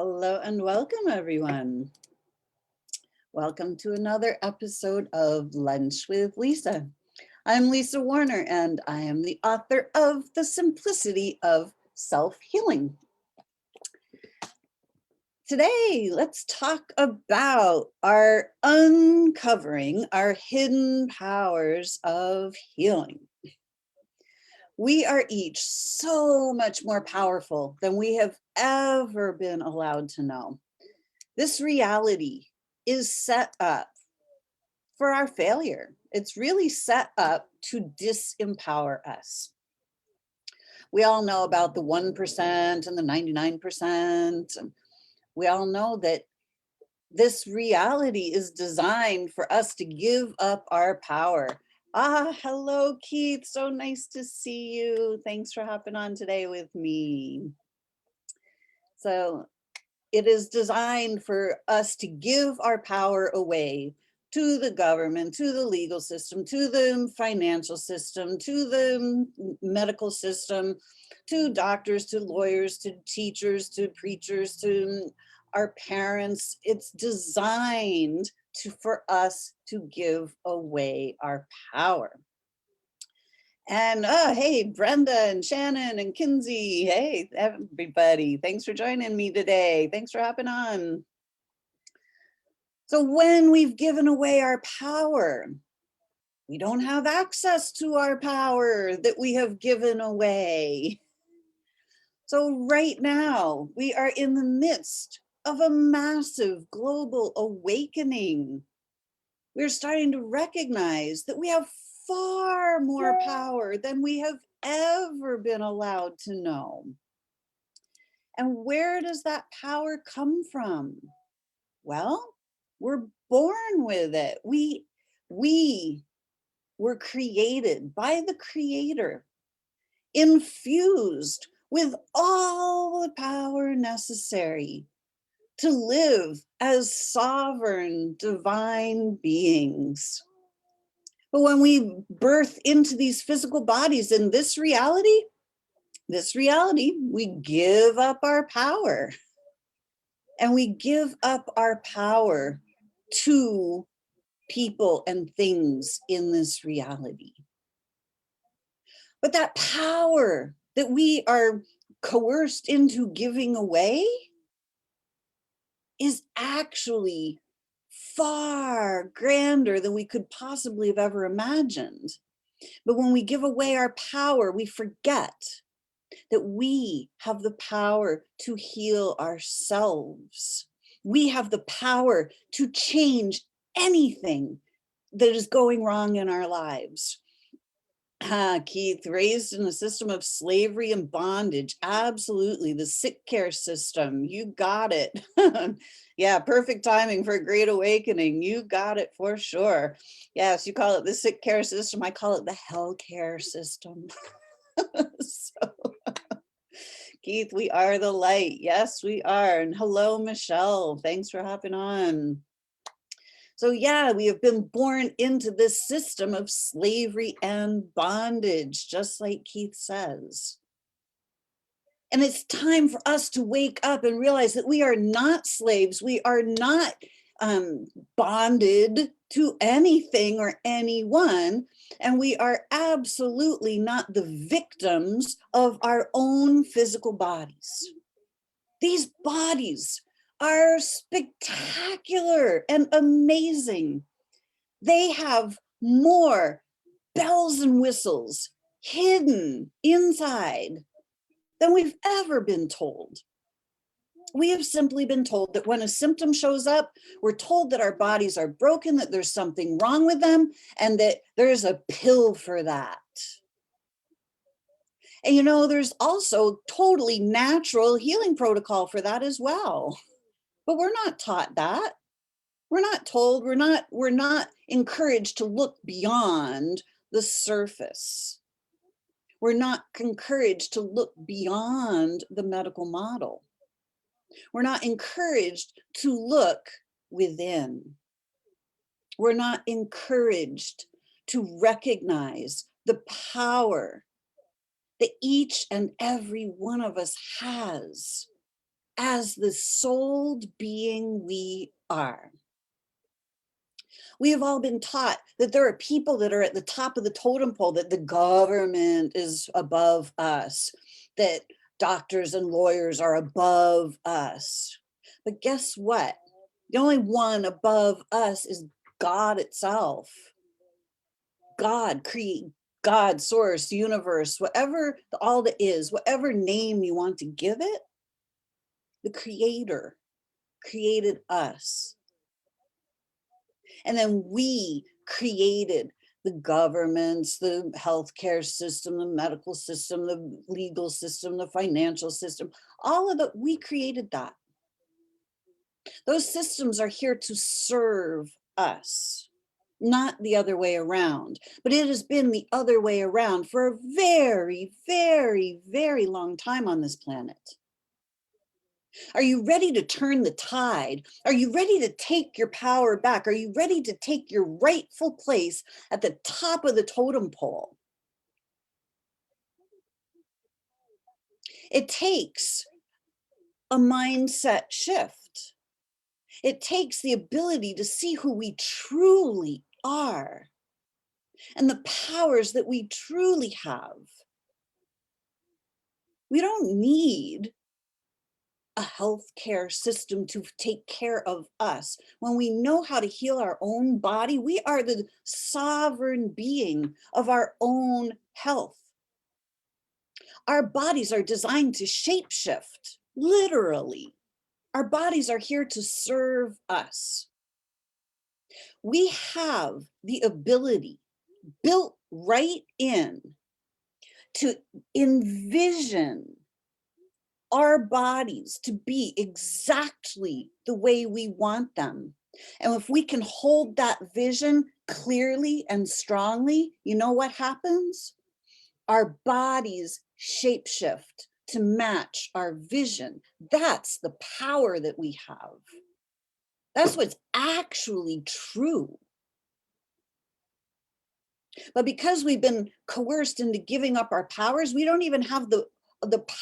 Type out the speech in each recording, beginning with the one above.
Hello and welcome, everyone. Welcome to another episode of Lunch with Lisa. I'm Lisa Warner, and I am the author of The Simplicity of Self-Healing. Today, let's talk about our uncovering our hidden powers of healing. We are each so much more powerful than we have ever been allowed to know. This reality is set up for our failure. It's really set up to disempower us. We all know about the 1% and the 99%. And we all know that this reality is designed for us to give up our power. Hello, Keith. So nice to see you. Thanks for hopping on today with me. So it is designed for us to give our power away to the government, to the legal system, to the financial system, to the medical system, to doctors, to lawyers, to teachers, to preachers, to our parents. It's designed for us to give away our power. And hey, Brenda and Shannon and Kinsey. Hey, everybody. Thanks for joining me today. Thanks for hopping on. So when we've given away our power, we don't have access to our power that we have given away. So right now, we are in the midst of a massive global awakening. We're starting to recognize that we have far more power than we have ever been allowed to know. And where does that power come from? Well, we're born with it. We were created by the Creator, infused with all the power necessary to live as sovereign divine beings. But when we birth into these physical bodies in this reality, we give up our power. And we give up our power to people and things in this reality. But that power that we are coerced into giving away is actually far grander than we could possibly have ever imagined. But when we give away our power, we forget that we have the power to heal ourselves. We have the power to change anything that is going wrong in our lives. Keith, raised in a system of slavery and bondage. Absolutely. The sick care system. You got it. Yeah, perfect timing for a great awakening. You got it for sure. Yes, you call it the sick care system. I call it the hell care system. So, Keith, we are the light. Yes, we are. And hello, Michelle. Thanks for hopping on. So yeah, we have been born into this system of slavery and bondage, just like Keith says. And it's time for us to wake up and realize that we are not slaves. We are not bonded to anything or anyone. And we are absolutely not the victims of our own physical bodies. These bodies are spectacular and amazing. They have more bells and whistles hidden inside than we've ever been told. We have simply been told that when a symptom shows up, we're told that our bodies are broken, that there's something wrong with them, and that there's a pill for that. And there's also totally natural healing protocol for that as well. But we're not taught that. We're not told, we're not encouraged to look beyond the surface. We're not encouraged to look beyond the medical model. We're not encouraged to look within. We're not encouraged to recognize the power that each and every one of us has as the souled being we are. We have all been taught that there are people that are at the top of the totem pole, that the government is above us, that doctors and lawyers are above us. But guess what? The only one above us is God itself. God, create, God, source, universe, whatever all that is, whatever name you want to give it, the creator created us. And then we created the governments, the healthcare system, the medical system, the legal system, the financial system, all of that, we created that. Those systems are here to serve us, not the other way around. But it has been the other way around for a very, very, very long time on this planet. Are you ready to turn the tide? Are you ready to take your power back? Are you ready to take your rightful place at the top of the totem pole? It takes a mindset shift. It takes the ability to see who we truly are and the powers that we truly have. We don't need a healthcare system to take care of us. When we know how to heal our own body, we are the sovereign being of our own health. Our bodies are designed to shapeshift, literally. Our bodies are here to serve us. We have the ability built right in to envision our bodies to be exactly the way we want them. And if we can hold that vision clearly and strongly, you know what happens? Our bodies shapeshift to match our vision. That's the power that we have. That's what's actually true. But because we've been coerced into giving up our powers, we don't even have the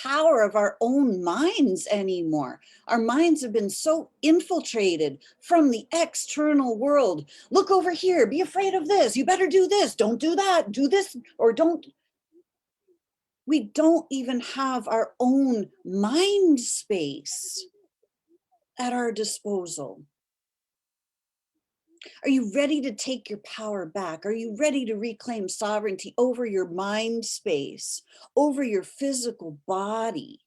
power of our own minds anymore. Our minds have been so infiltrated from the external world. Look over here, be afraid of this. You better do this. Don't do that. Do this or don't. We don't even have our own mind space at our disposal. Are you ready to take your power back? Are you ready to reclaim sovereignty over your mind space, over your physical body,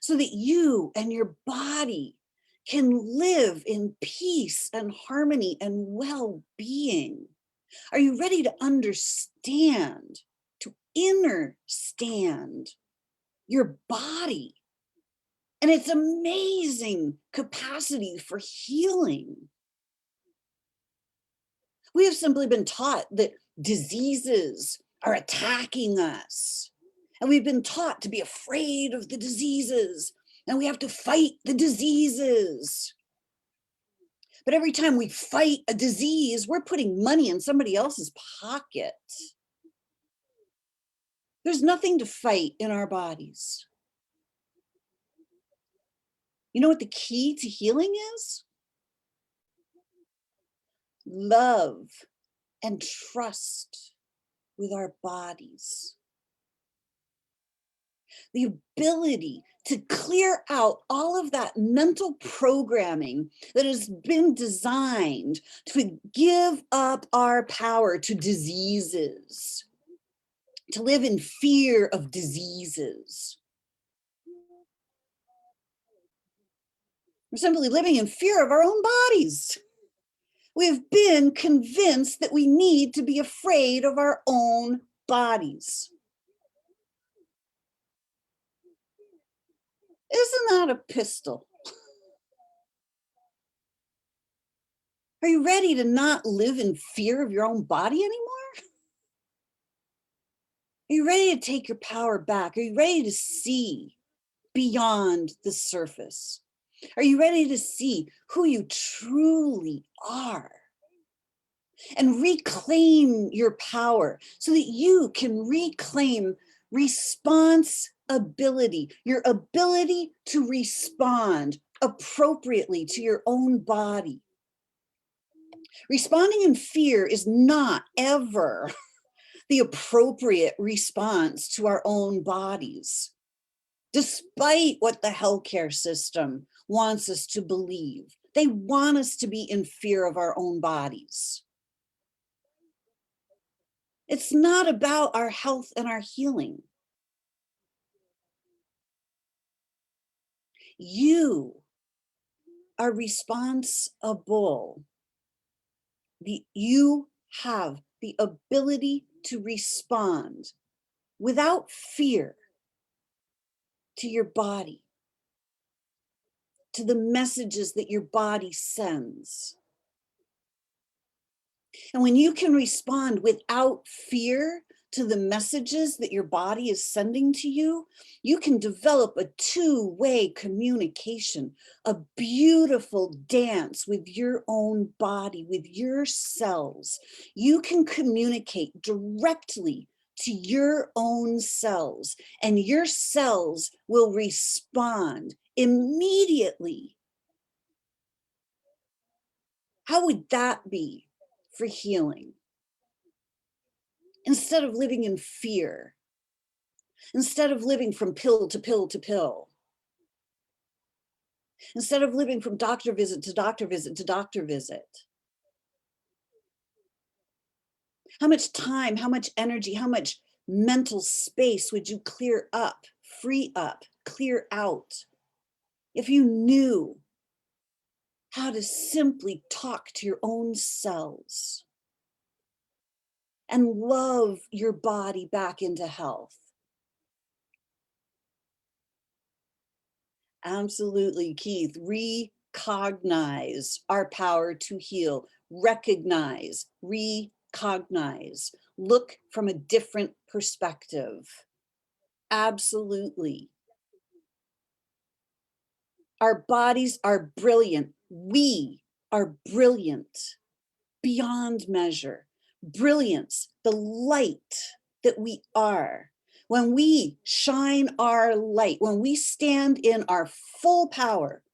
so that you and your body can live in peace and harmony and well-being? Are you ready to understand, to understand your body and its amazing capacity for healing? We have simply been taught that diseases are attacking us. And we've been taught to be afraid of the diseases and we have to fight the diseases. But every time we fight a disease, we're putting money in somebody else's pocket. There's nothing to fight in our bodies. You know what the key to healing is? Love and trust with our bodies. The ability to clear out all of that mental programming that has been designed to give up our power to diseases, to live in fear of diseases. We're simply living in fear of our own bodies. We've been convinced that we need to be afraid of our own bodies. Isn't that a pistol? Are you ready to not live in fear of your own body anymore? Are you ready to take your power back? Are you ready to see beyond the surface? Are you ready to see who you truly are? And reclaim your power so that you can reclaim responsibility ability, your ability to respond appropriately to your own body. Responding in fear is not ever the appropriate response to our own bodies, despite what the healthcare system wants us to believe. They want us to be in fear of our own bodies. It's not about our health and our healing. You are responsible. You have the ability to respond without fear to your body, to the messages that your body sends. And when you can respond without fear to the messages that your body is sending to you, you can develop a two-way communication, a beautiful dance with your own body, with your cells. You can communicate directly to your own cells, and your cells will respond immediately. How would that be for healing? Instead of living in fear, instead of living from pill to pill to pill, instead of living from doctor visit to doctor visit to doctor visit. How much time, how much energy, how much mental space would you clear up, free up, clear out if you knew how to simply talk to your own cells and love your body back into health? Absolutely, Keith. Recognize our power to heal. Recognize, recognize. Look from a different perspective. Absolutely. Our bodies are brilliant. We are brilliant beyond measure. Brilliance, the light that we are. When we shine our light, when we stand in our full power,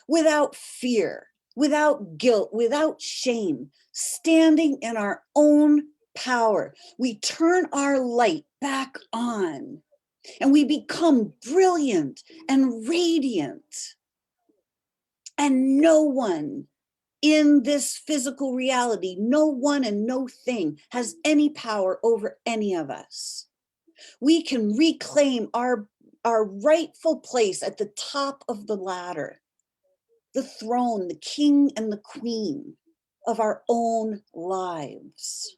without fear, without guilt, without shame, standing in our own power, we turn our light back on and we become brilliant and radiant. And no one in this physical reality, no one and no thing has any power over any of us. We can reclaim our rightful place at the top of the ladder, the throne, the king and the queen of our own lives,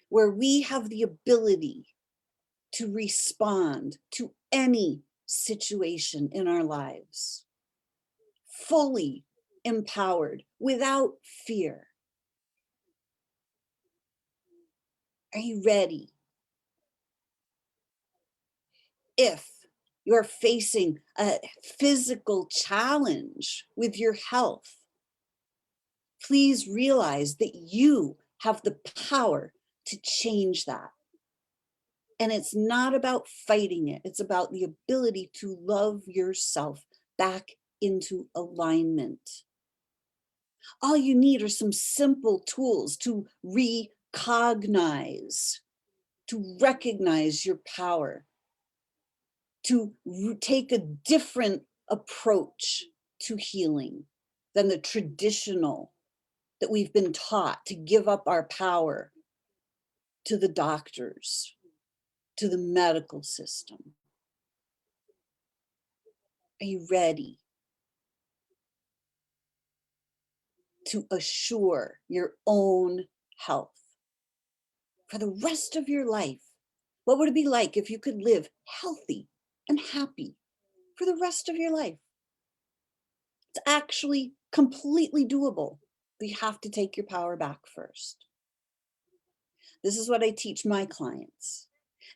where we have the ability to respond to any situation in our lives, fully empowered, without fear. Are you ready? If you're facing a physical challenge with your health, please realize that you have the power to change that. And it's not about fighting it. It's about the ability to love yourself back into alignment. All you need are some simple tools to recognize, to recognize your power, to take a different approach to healing than the traditional that we've been taught, to give up our power to the doctors, to the medical system. Are you ready to assure your own health for the rest of your life? What would it be like if you could live healthy and happy for the rest of your life? It's actually completely doable, but you have to take your power back first. This is what I teach my clients.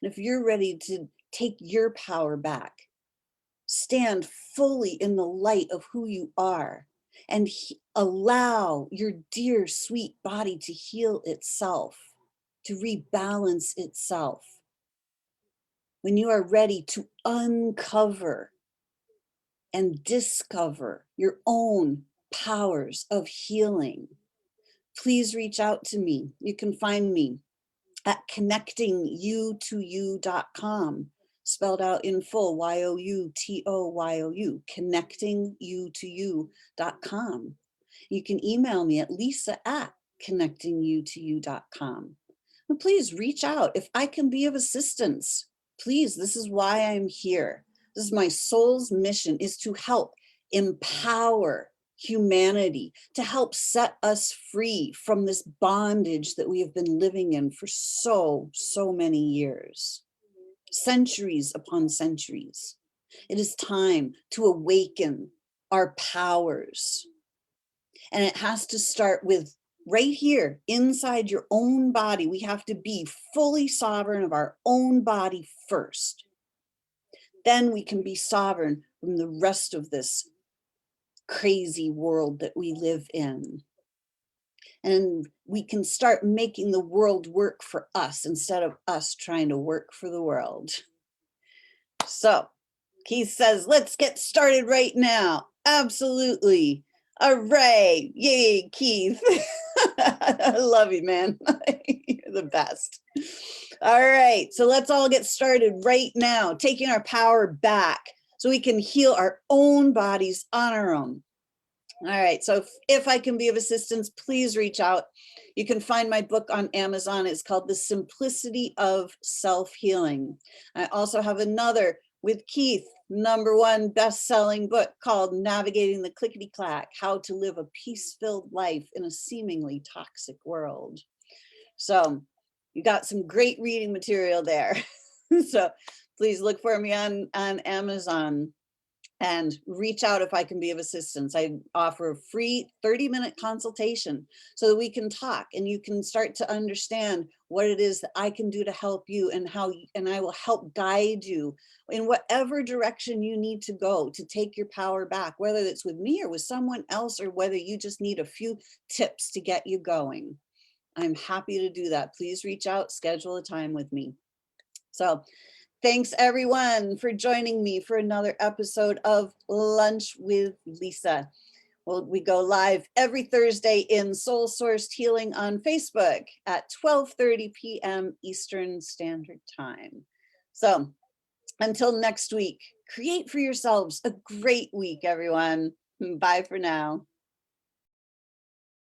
And if you're ready to take your power back, stand fully in the light of who you are, and allow your dear, sweet body to heal itself, to rebalance itself, when you are ready to uncover and discover your own powers of healing, please reach out to me. You can find me at connectingyoutoyou.com, spelled out in full, YOUTOYOU, connectingyoutoyou.com. You can email me at lisa@connectingyoutoyou.com. And please reach out if I can be of assistance. Please, this is why I'm here. This is my soul's mission, is to help empower humanity, to help set us free from this bondage that we have been living in for so many years, centuries upon centuries. It is time to awaken our powers. And it has to start with right here inside your own body. We have to be fully sovereign of our own body first. Then we can be sovereign from the rest of this crazy world that we live in. And we can start making the world work for us instead of us trying to work for the world. So Keith says, let's get started right now. Absolutely. Hooray. Yay, Keith. I love you, man. You're the best. All right. So let's all get started right now, taking our power back so we can heal our own bodies on our own. All right. So if I can be of assistance, please reach out. You can find my book on Amazon. It's called The Simplicity of Self-Healing. I also have another with Keith, #1 best-selling book called Navigating the Clickety-Clack, How to Live a Peace-Filled Life in a Seemingly Toxic World. So you got some great reading material there. So please look for me on Amazon and reach out if I can be of assistance. I offer a free 30-minute consultation so that we can talk and you can start to understand what it is that I can do to help you, and I will help guide you in whatever direction you need to go to take your power back, whether it's with me or with someone else, or whether you just need a few tips to get you going. I'm happy to do that. Please reach out, schedule a time with me. So thanks everyone for joining me for another episode of Lunch with Lisa. Well, we go live every Thursday in Soul Sourced Healing on Facebook at 12:30 p.m. Eastern Standard Time. So until next week, create for yourselves a great week, everyone. Bye for now.